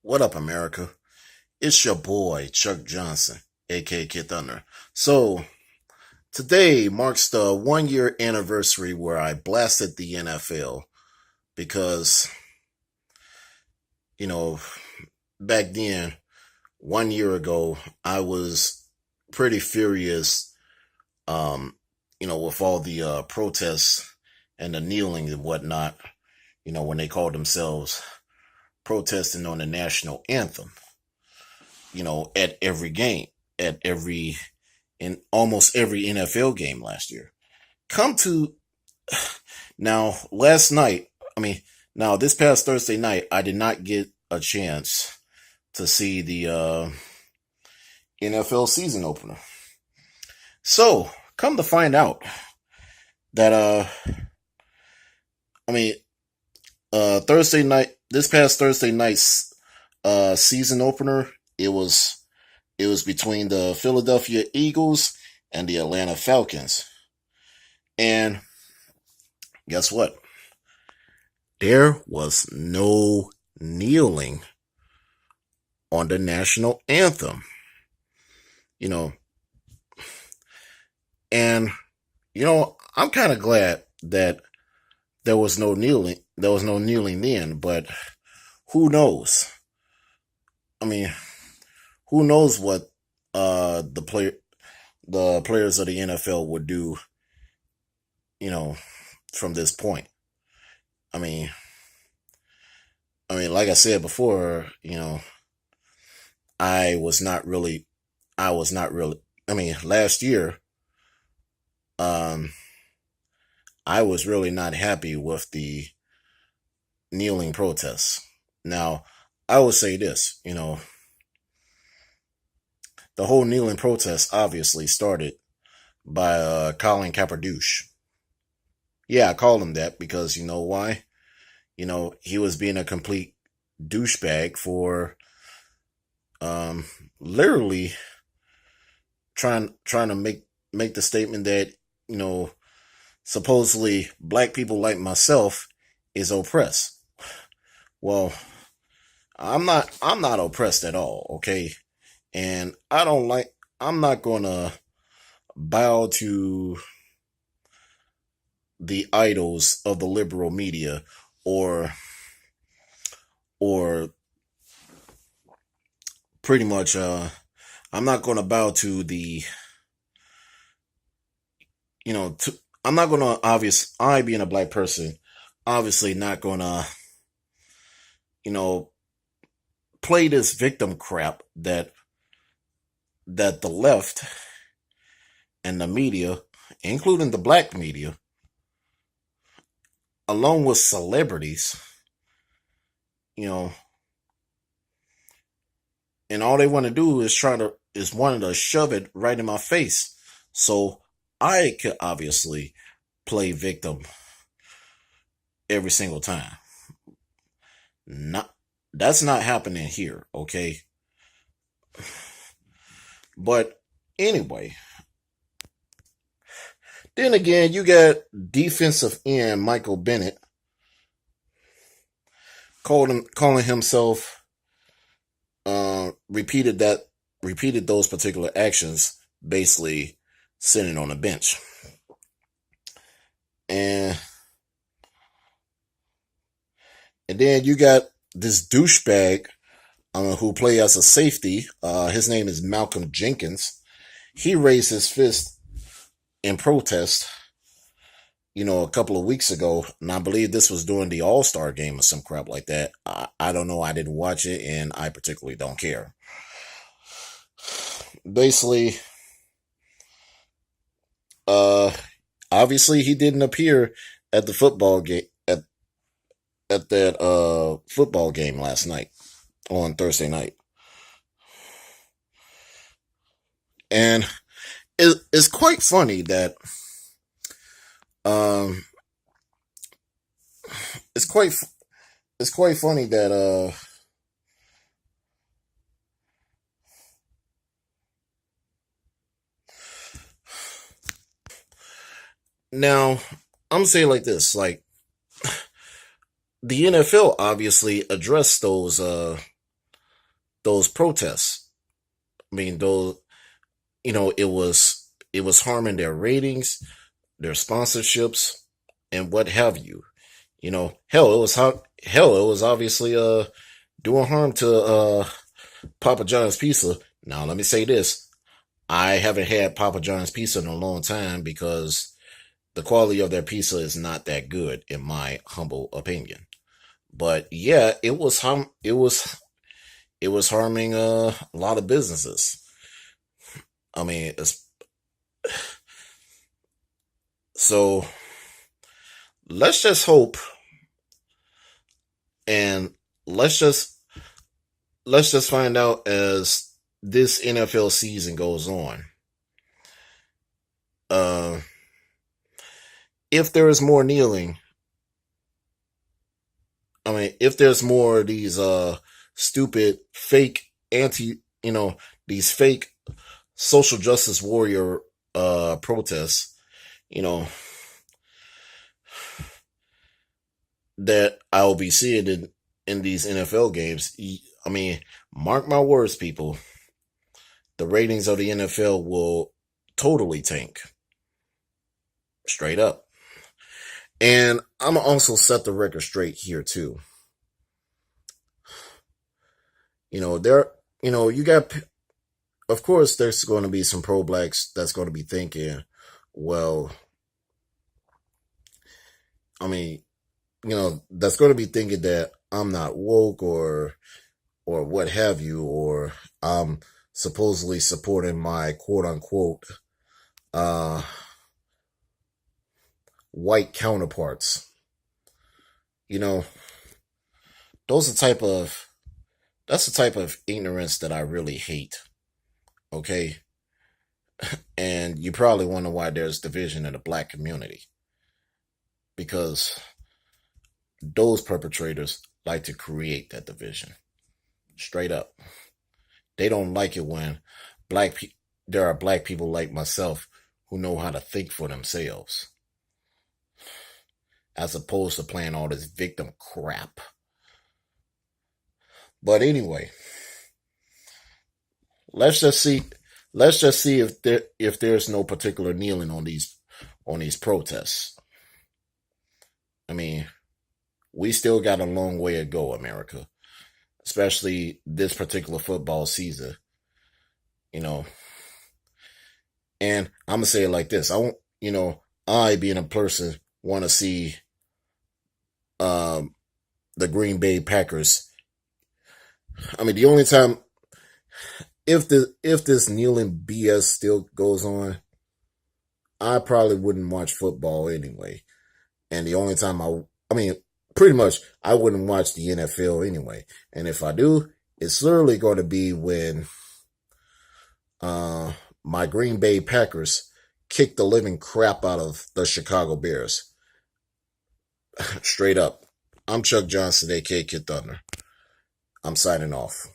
What up, America? It's your boy, Chuck Johnson, a.k.a. Kid Thunder. So, today marks the 1 year anniversary where I blasted the NFL because, you know, back then, 1 year ago, I was pretty furious, with all the protests and the kneeling and whatnot, when they called themselves protesting on the national anthem. At every game, in almost every NFL game last year. Come to now, last night, this past Thursday night, I did not get a chance to see the NFL season opener. So, come to find out that, Thursday night, this past Thursday night's season opener, it was between the Philadelphia Eagles and the Atlanta Falcons. And guess what? There was no kneeling on the national anthem. And I'm kind of glad that there was no kneeling. There was no kneeling then, but who knows? Who knows what the players of the NFL would do, from this point. I mean, like I said before, I was not really, last year, I was really not happy with the kneeling protests. Now, I would say this, the whole kneeling protest obviously started by Colin Kaepernick. Yeah, I called him that because you know why? He was being a complete douchebag for literally trying to make the statement that, supposedly black people like myself is oppressed. Well, I'm not oppressed at all, okay? And I'm not gonna bow to the idols of the liberal media or pretty much I'm not gonna bow to the I'm not gonna I being a black person, obviously not gonna, play this victim crap that the left and the media, including the black media, along with celebrities, and all they want to do is wanting to shove it right in my face. So I could obviously play victim every single time. That's not happening here, okay? But anyway, then again, you got defensive end Michael Bennett calling himself repeated those particular actions, basically sitting on a bench. And then you got this douchebag who play as a safety. His name is Malcolm Jenkins. He raised his fist in protest, a couple of weeks ago, and I believe this was during the All-Star game or some crap like that. I don't know. I didn't watch it, and I particularly don't care. Basically, obviously he didn't appear at the football game at that football game last night on Thursday night, and it's quite funny that it's quite funny that now I'm saying like this, the NFL obviously addressed those those protests. I mean, those, it was harming their ratings, their sponsorships, and what have you. Hell, it was obviously doing harm to Papa John's Pizza. Now, let me say this: I haven't had Papa John's Pizza in a long time because the quality of their pizza is not that good, in my humble opinion. But yeah, it was harming a lot of businesses. I mean, so let's just hope, and let's just let's just find out as this NFL season goes on. Uh, if there is more kneeling, I mean, if there's more of these stupid fake these fake social justice warrior protests, you know, that I'll be seeing in these NFL games. I mean, mark my words, people, the ratings of the NFL will totally tank. Straight up. And I'm gonna also set the record straight here too. There, you got, of course, there's going to be some pro blacks that's going to be thinking, well, I mean, that's going to be thinking that I'm not woke or what have you, or I'm supposedly supporting my quote unquote uh, white counterparts. You know, those are that's the type of ignorance that I really hate. Okay, and you probably wonder why there's division in the black community, because those perpetrators like to create that division. Straight up, they don't like it when there are black people like myself who know how to think for themselves, as opposed to playing all this victim crap. But anyway, let's just see. Let's just see if there's no particular kneeling on these protests. I mean, we still got a long way to go, America, especially this particular football season. You know, and I'm gonna say it like this: I won't, I being a person want to see um, the Green Bay Packers. I mean, the only time if this kneeling BS still goes on, I probably wouldn't watch football anyway. And the only time I mean, pretty much I wouldn't watch the NFL anyway. And if I do, it's literally going to be when my Green Bay Packers kick the living crap out of the Chicago Bears. Straight up. I'm Chuck Johnson, a.k.a. Kid Thunder. I'm signing off.